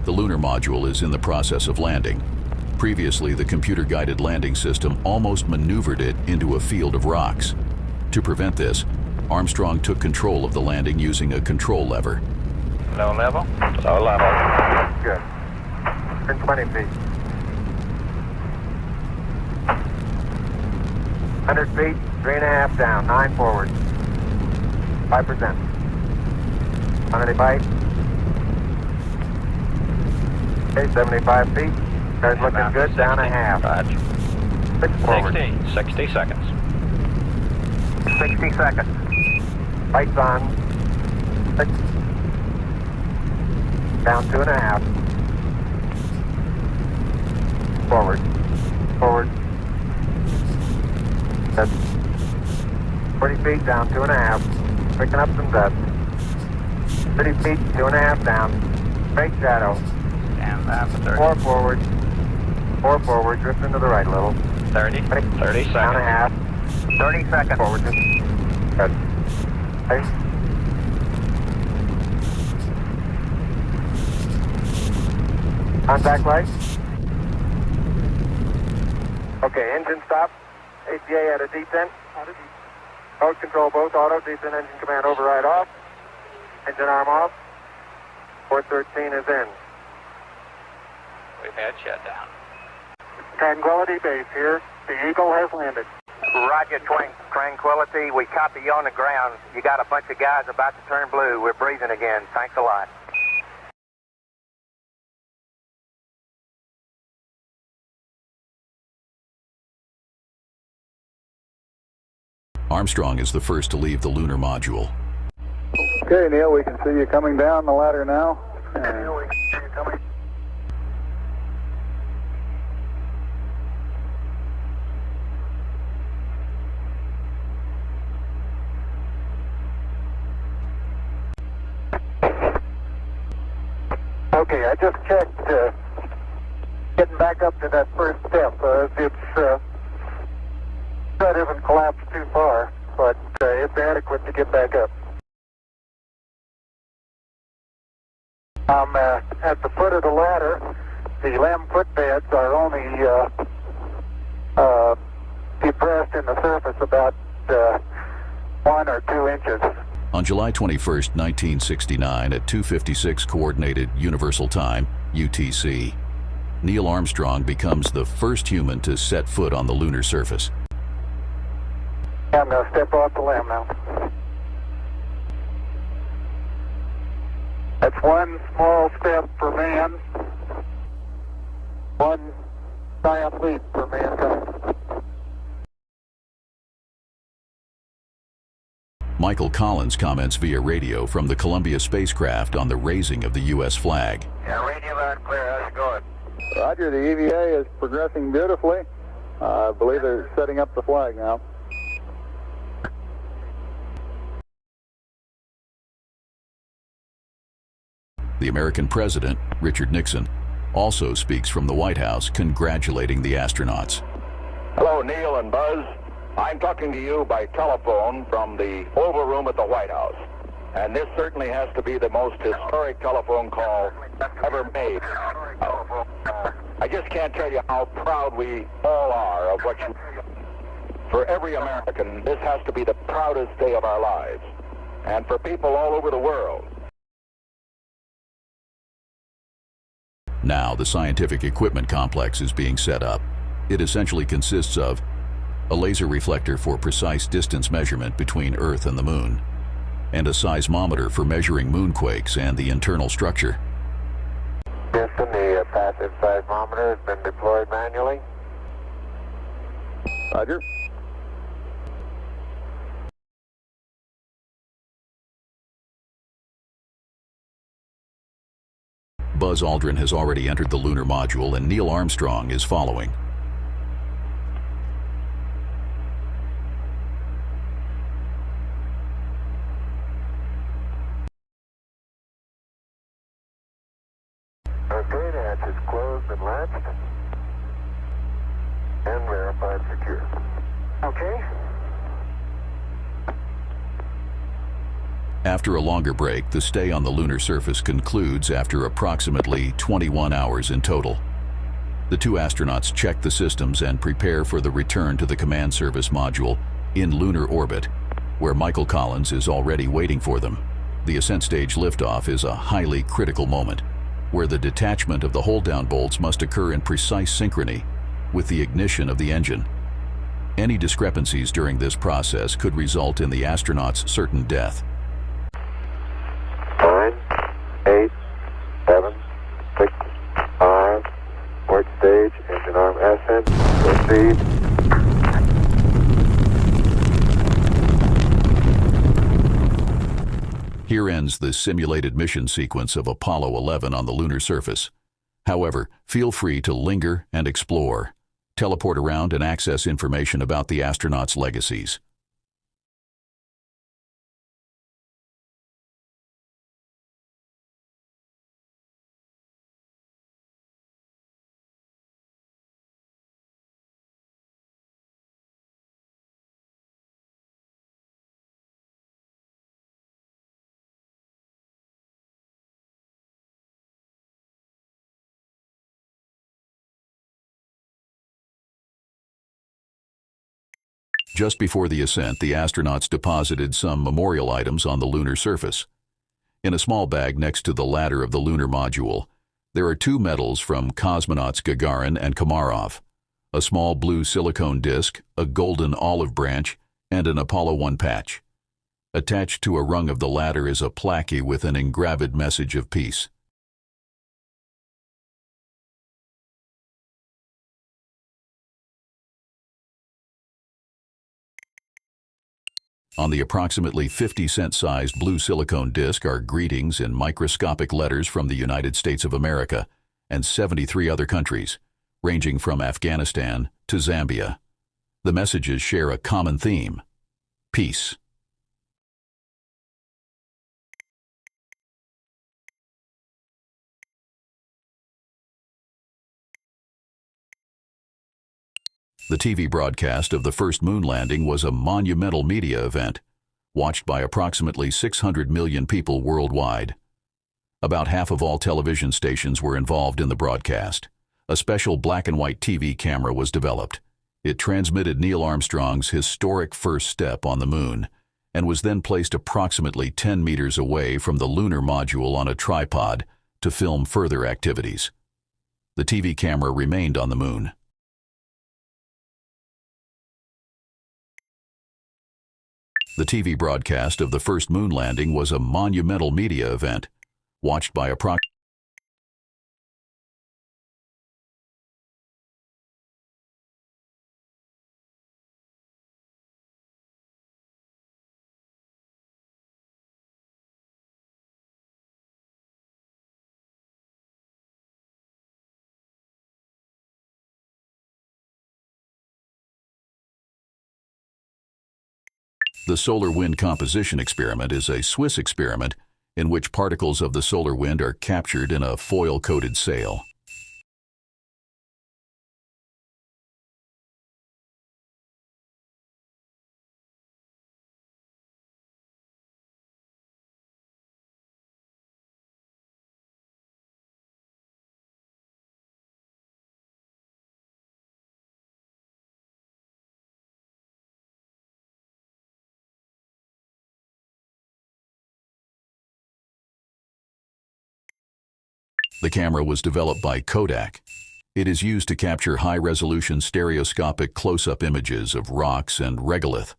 The lunar module is in the process of landing. Previously, the computer-guided landing system almost maneuvered it into a field of rocks. To prevent this, Armstrong took control of the landing using a control lever. Low level? Low level. Good. Turn 20 feet. 100 feet, 3.5 down, 9 forward. 5%. 185. Okay, 75 feet. Starts looking good, down a half. 6 forward. 60 seconds. 60 seconds. Lights on. 6. Down 2.5. Forward. Forward. That's 40 feet down 2.5. Picking up some dust. 30 feet, 2.5 down. Straight shadow. Stand by for 30. 4 forward. 4 forward. Drifting to the right a little. 30. 30 seconds. Down a half. 30 seconds. Forward. Good. Okay. Contact light. Okay, engine stop. APA at a descent. Mode control both auto. Descent engine command override off. Engine arm off. 413 is in. We've had shutdown. Tranquility Base here. The Eagle has landed. Roger, Tranquility. We copy you on the ground. You got a bunch of guys about to turn blue. We're breathing again. Thanks a lot. Armstrong is the first to leave the lunar module. Okay, Neil, we can see you coming down the ladder now. Neil, we can see you coming. Okay, I just checked getting back up to that first step. That hasn't collapsed too far, but it's adequate to get back up. I'm at the foot of the ladder. The LEM footbeds are only depressed in the surface about 1 or 2 inches. On July 21st, 1969, at 2:56 Coordinated Universal Time, UTC, Neil Armstrong becomes the first human to set foot on the lunar surface. I'm going to step off the LEM now. That's one small step for man, one giant leap for mankind. Michael Collins comments via radio from the Columbia spacecraft on the raising of the U.S. flag. Yeah, radio loud and clear. How's it going? Roger, the EVA is progressing beautifully. I believe they're setting up the flag now. The American president, Richard Nixon, also speaks from the White House congratulating the astronauts. Hello, Neil and Buzz. I'm talking to you by telephone from the Oval Room at the White House. And this certainly has to be the most historic telephone call ever made. I just can't tell you how proud we all are of what you... For every American, this has to be the proudest day of our lives. And for people all over the world. Now, the scientific equipment complex is being set up. It essentially consists of a laser reflector for precise distance measurement between Earth and the Moon, and a seismometer for measuring moonquakes and the internal structure. Houston, the passive seismometer has been deployed manually. Roger. Buzz Aldrin has already entered the lunar module and Neil Armstrong is following. Okay, the hatch is closed and latched. And verified secure. Okay. After a longer break, the stay on the lunar surface concludes after approximately 21 hours in total. The two astronauts check the systems and prepare for the return to the command service module in lunar orbit, where Michael Collins is already waiting for them. The ascent stage liftoff is a highly critical moment, where the detachment of the hold-down bolts must occur in precise synchrony with the ignition of the engine. Any discrepancies during this process could result in the astronaut's certain death. 9, 8, 7, 6, 5, port stage, engine arm ascent, proceed. Here ends the simulated mission sequence of Apollo 11 on the lunar surface. However, feel free to linger and explore, teleport around and access information about the astronauts' legacies. Just before the ascent, the astronauts deposited some memorial items on the lunar surface. In a small bag next to the ladder of the lunar module, there are two medals from cosmonauts Gagarin and Komarov, a small blue silicone disc, a golden olive branch, and an Apollo 1 patch. Attached to a rung of the ladder is a plaque with an engraved message of peace. On the approximately 50-cent-sized blue silicone disc are greetings in microscopic letters from the United States of America and 73 other countries, ranging from Afghanistan to Zambia. The messages share a common theme: peace. The TV broadcast of the first moon landing was a monumental media event, watched by approximately 600 million people worldwide. About half of all television stations were involved in the broadcast. A special black-and-white TV camera was developed. It transmitted Neil Armstrong's historic first step on the moon, and was then placed approximately 10 meters away from the lunar module on a tripod to film further activities. The TV camera remained on the moon. The TV broadcast of the first moon landing was a monumental media event, watched by approximately The solar wind composition experiment is a Swiss experiment in which particles of the solar wind are captured in a foil-coated sail. The camera was developed by Kodak. It is used to capture high-resolution stereoscopic close-up images of rocks and regolith.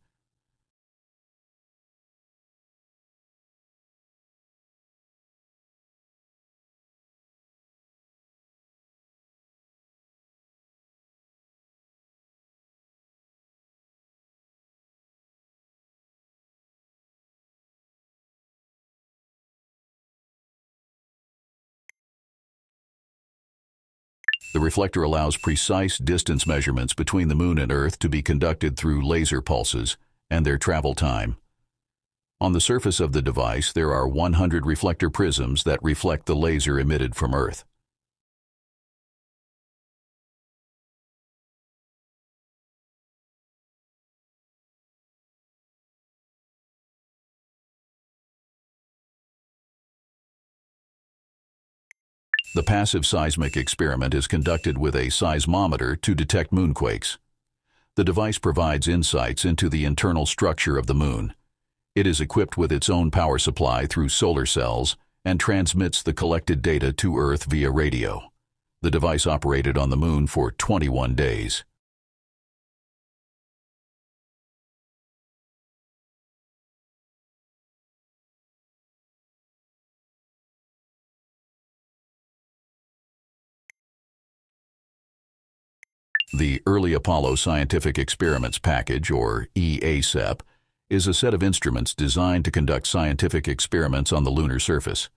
The reflector allows precise distance measurements between the Moon and Earth to be conducted through laser pulses and their travel time. On the surface of the device, there are 100 reflector prisms that reflect the laser emitted from Earth. The passive seismic experiment is conducted with a seismometer to detect moonquakes. The device provides insights into the internal structure of the moon. It is equipped with its own power supply through solar cells and transmits the collected data to Earth via radio. The device operated on the moon for 21 days. The Early Apollo Scientific Experiments Package, or EASEP, is a set of instruments designed to conduct scientific experiments on the lunar surface.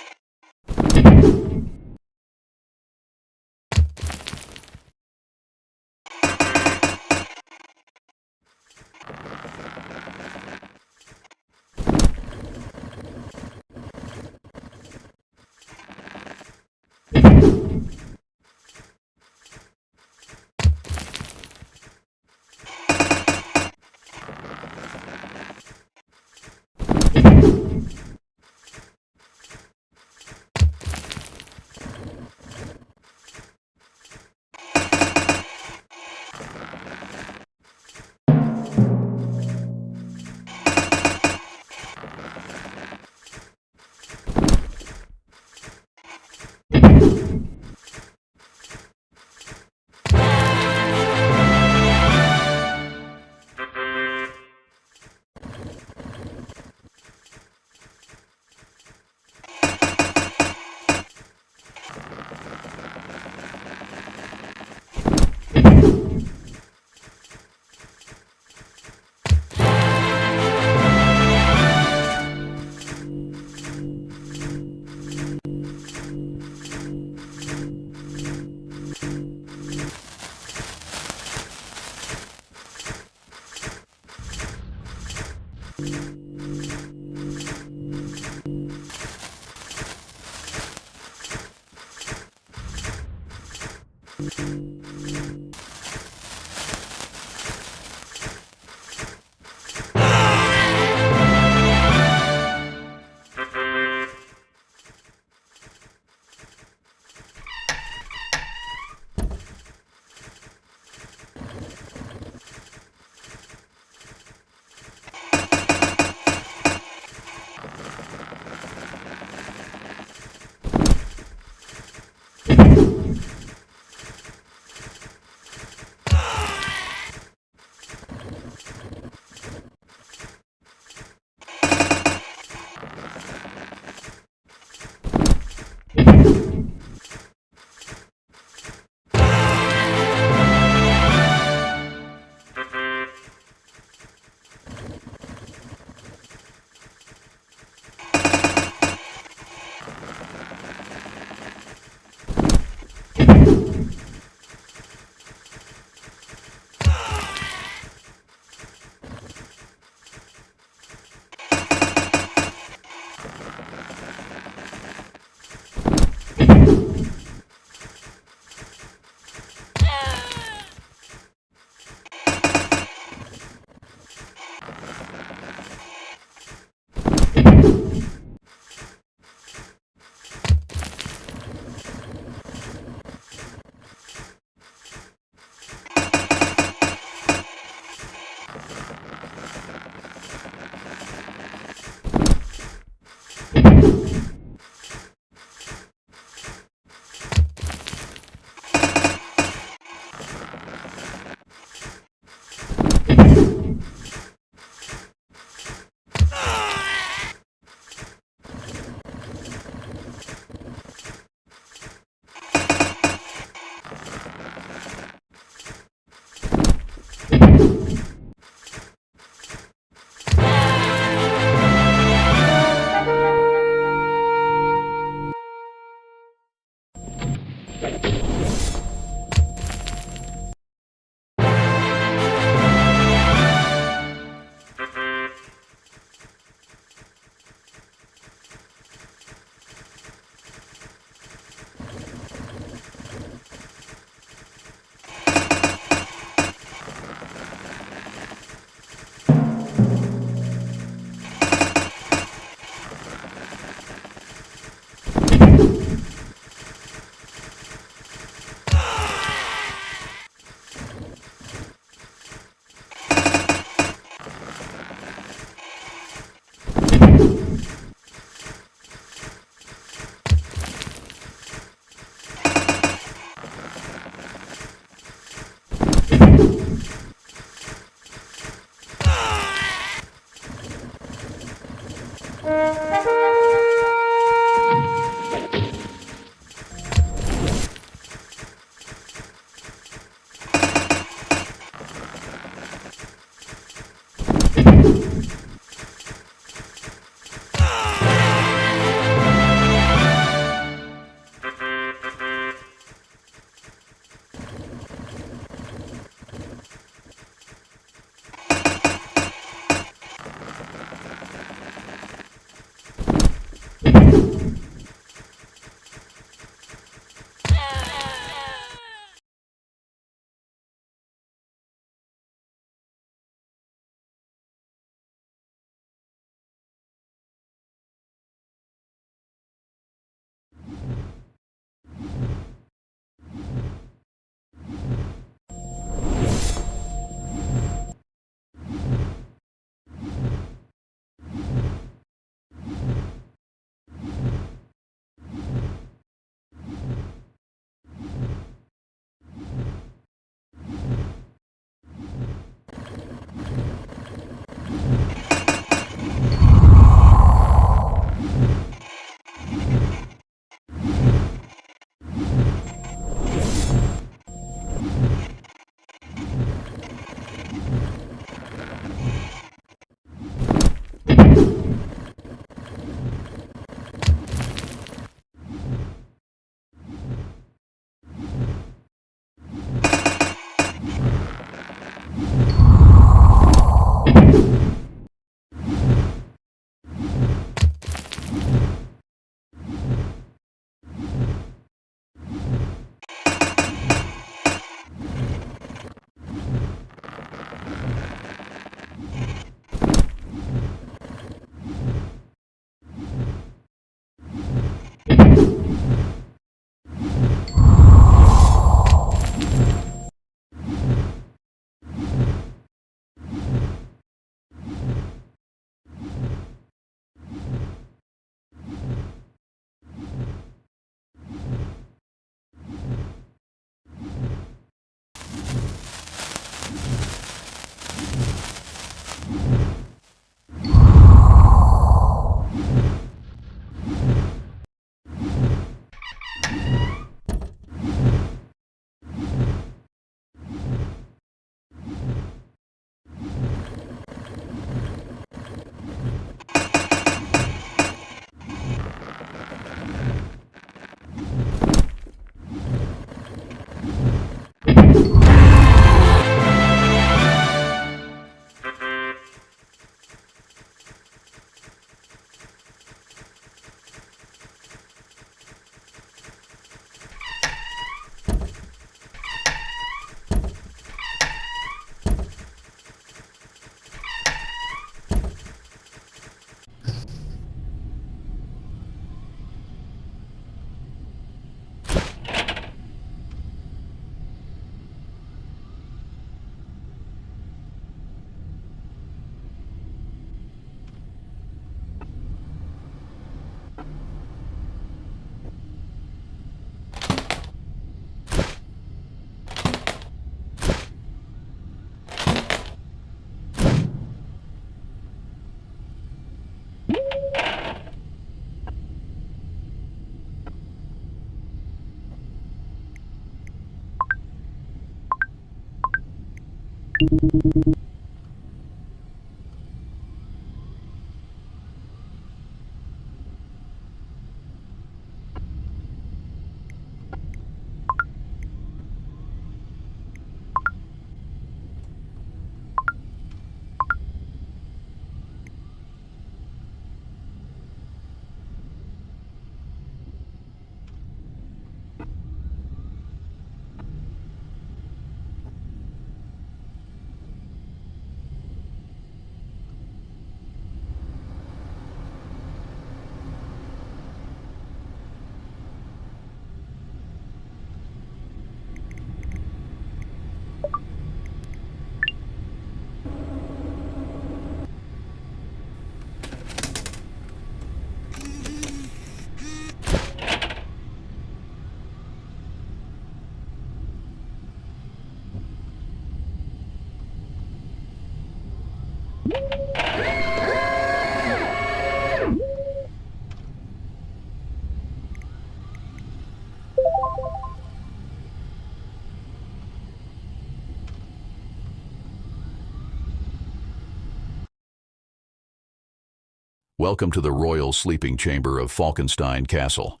Welcome to the royal sleeping chamber of Falkenstein Castle.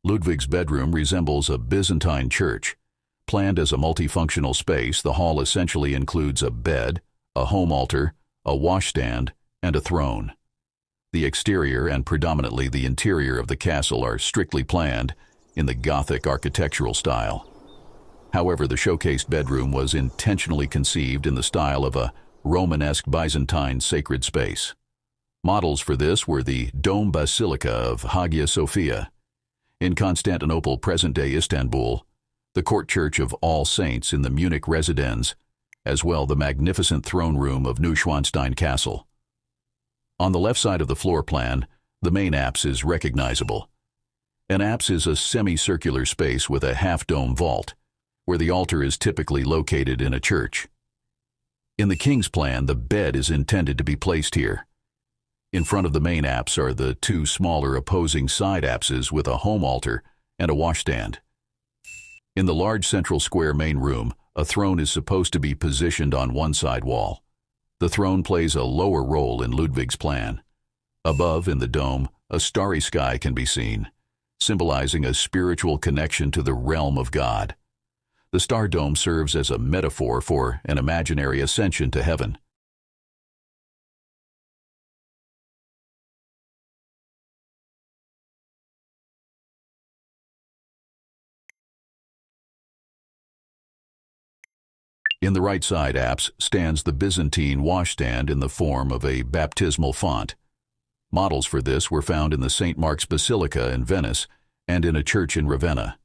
Ludwig's bedroom resembles a Byzantine church. Planned as a multifunctional space, the hall essentially includes a bed, a home altar, a washstand, and a throne. The exterior and predominantly the interior of the castle are strictly planned in the Gothic architectural style. However, the showcased bedroom was intentionally conceived in the style of a Romanesque Byzantine sacred space. Models for this were the Dome Basilica of Hagia Sophia in Constantinople, present-day Istanbul, the Court Church of All Saints in the Munich Residenz, as well the magnificent throne room of Neuschwanstein Castle. On the left side of the floor plan, the main apse is recognizable. An apse is a semicircular space with a half-dome vault, where the altar is typically located in a church. In the king's plan, the bed is intended to be placed here. In front of the main apse are the two smaller opposing side apses with a home altar and a washstand. In the large central square main room, a throne is supposed to be positioned on one side wall. The throne plays a lower role in Ludwig's plan. Above, in the dome, a starry sky can be seen, symbolizing a spiritual connection to the realm of God. The star dome serves as a metaphor for an imaginary ascension to heaven. In the right side apse stands the Byzantine washstand in the form of a baptismal font. Models for this were found in the St. Mark's Basilica in Venice and in a church in Ravenna.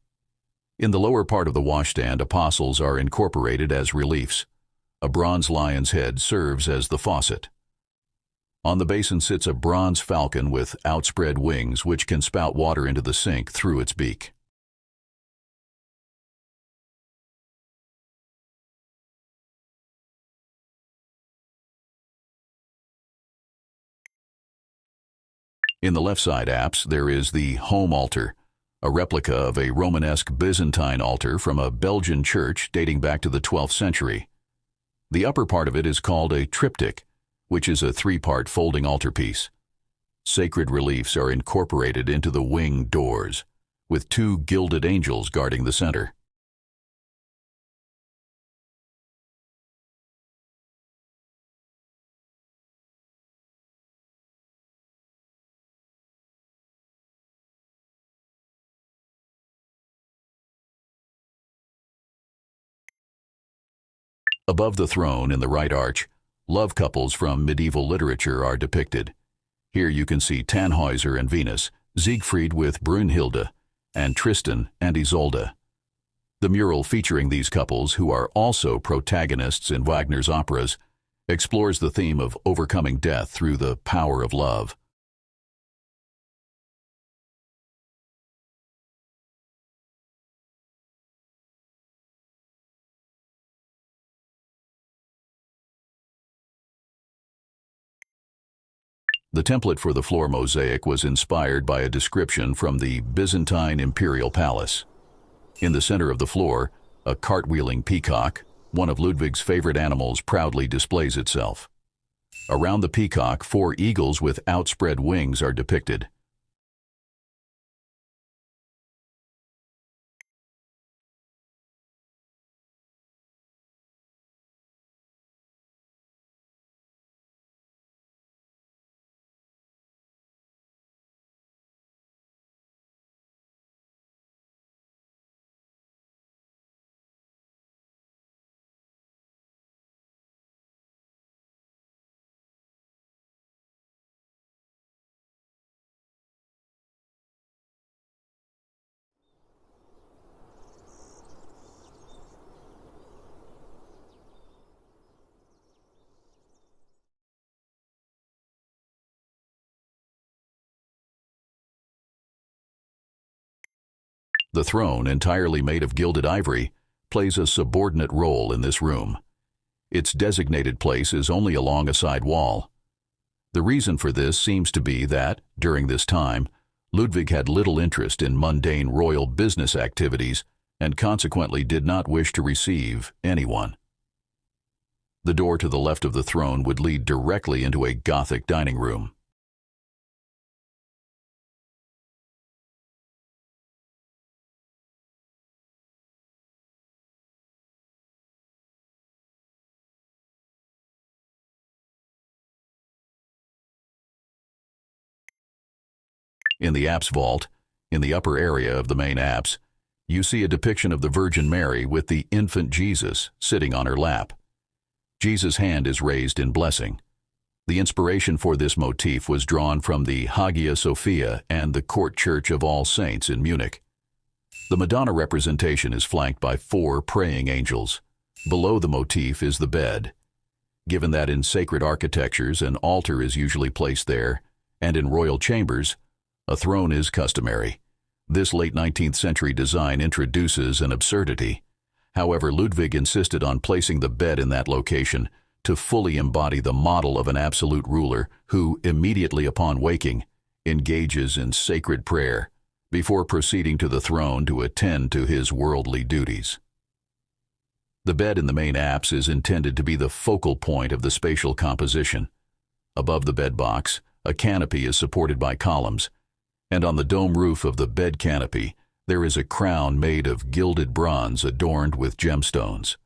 In the lower part of the washstand, apostles are incorporated as reliefs. A bronze lion's head serves as the faucet. On the basin sits a bronze falcon with outspread wings which can spout water into the sink through its beak. In the left side apse, there is the home altar, a replica of a Romanesque Byzantine altar from a Belgian church dating back to the 12th century. The upper part of it is called a triptych, which is a three-part folding altarpiece. Sacred reliefs are incorporated into the wing doors, with two gilded angels guarding the center. Above the throne in the right arch, love couples from medieval literature are depicted. Here you can see Tannhäuser and Venus, Siegfried with Brünnhilde, and Tristan and Isolde. The mural featuring these couples, who are also protagonists in Wagner's operas, explores the theme of overcoming death through the power of love. The template for the floor mosaic was inspired by a description from the Byzantine imperial palace. In the center of the floor, a cartwheeling peacock, one of Ludwig's favorite animals, proudly displays itself. Around the peacock, 4 eagles with outspread wings are depicted. The throne, entirely made of gilded ivory, plays a subordinate role in this room. Its designated place is only along a side wall. The reason for this seems to be that, during this time, Ludwig had little interest in mundane royal business activities and consequently did not wish to receive anyone. The door to the left of the throne would lead directly into a Gothic dining room. In the apse vault, in the upper area of the main apse, you see a depiction of the Virgin Mary with the infant Jesus sitting on her lap. Jesus' hand is raised in blessing. The inspiration for this motif was drawn from the Hagia Sophia and the Court Church of All Saints in Munich. The Madonna representation is flanked by 4 praying angels. Below the motif is the bed. Given that in sacred architectures an altar is usually placed there, and in royal chambers, a throne is customary. This late 19th century design introduces an absurdity. However, Ludwig insisted on placing the bed in that location to fully embody the model of an absolute ruler who, immediately upon waking, engages in sacred prayer before proceeding to the throne to attend to his worldly duties. The bed in the main apse is intended to be the focal point of the spatial composition. Above the bed box, a canopy is supported by columns, and on the dome roof of the bed canopy, there is a crown made of gilded bronze adorned with gemstones.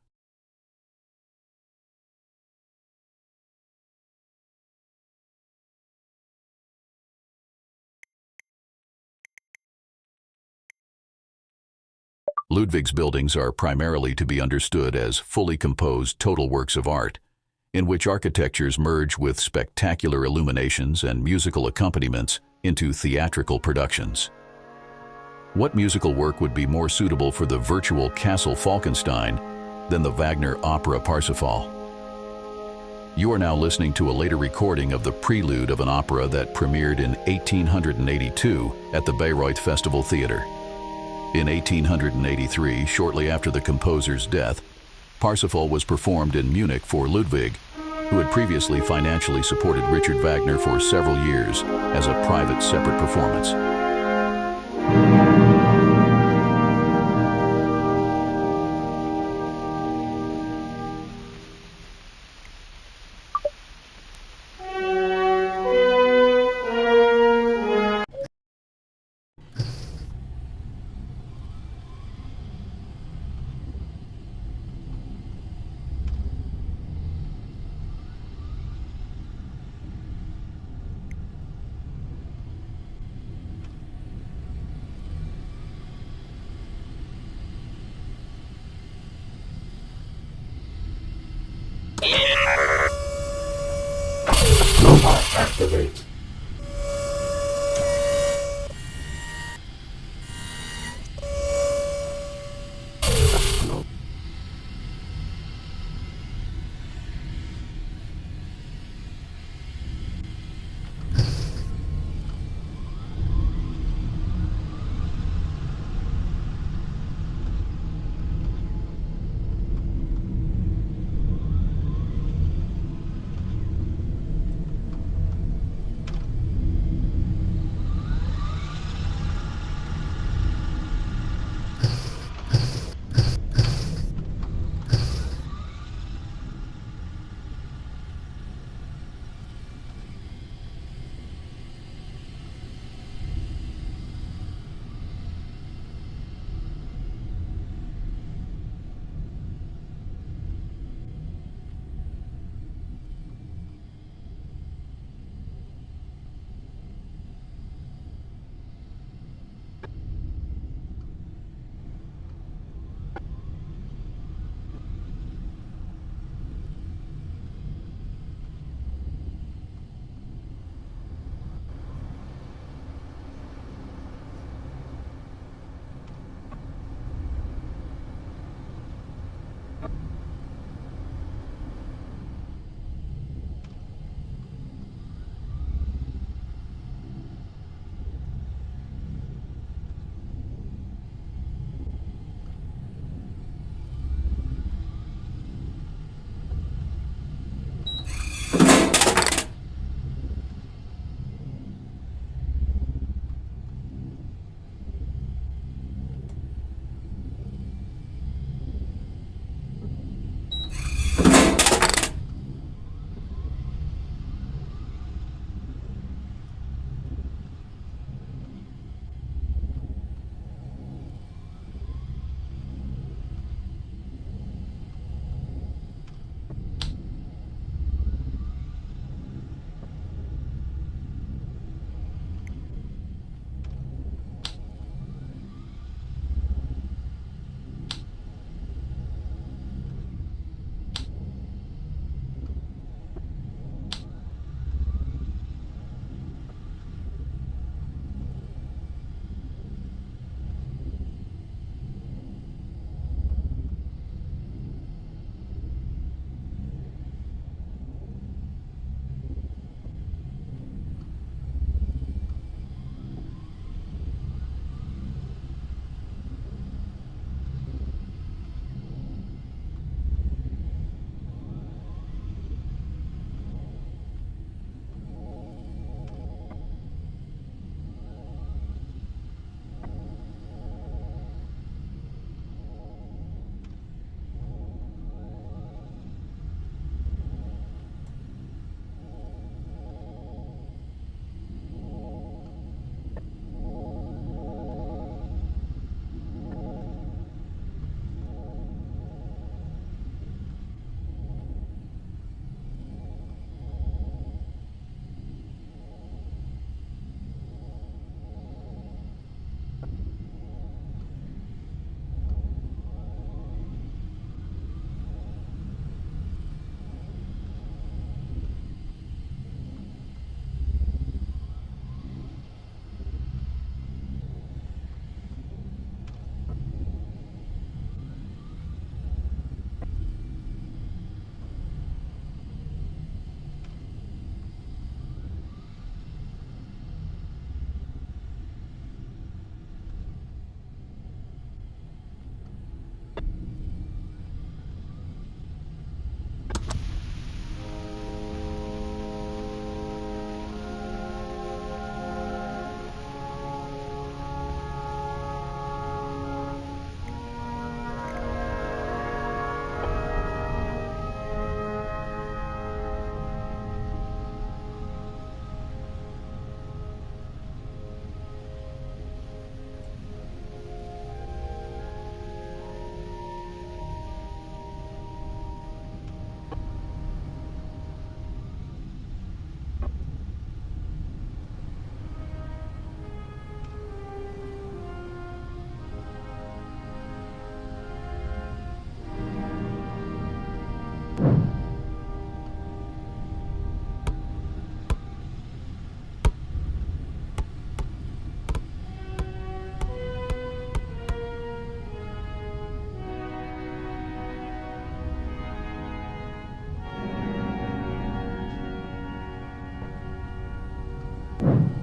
Ludwig's buildings are primarily to be understood as fully composed total works of art, in which architectures merge with spectacular illuminations and musical accompaniments into theatrical productions. What musical work would be more suitable for the virtual Castle Falkenstein than the Wagner opera Parsifal? You are now listening to a later recording of the prelude of an opera that premiered in 1882 at the Bayreuth Festival Theater. In 1883, shortly after the composer's death, Parsifal was performed in Munich for Ludwig, who had previously financially supported Richard Wagner for several years as a private separate performance. Thank you.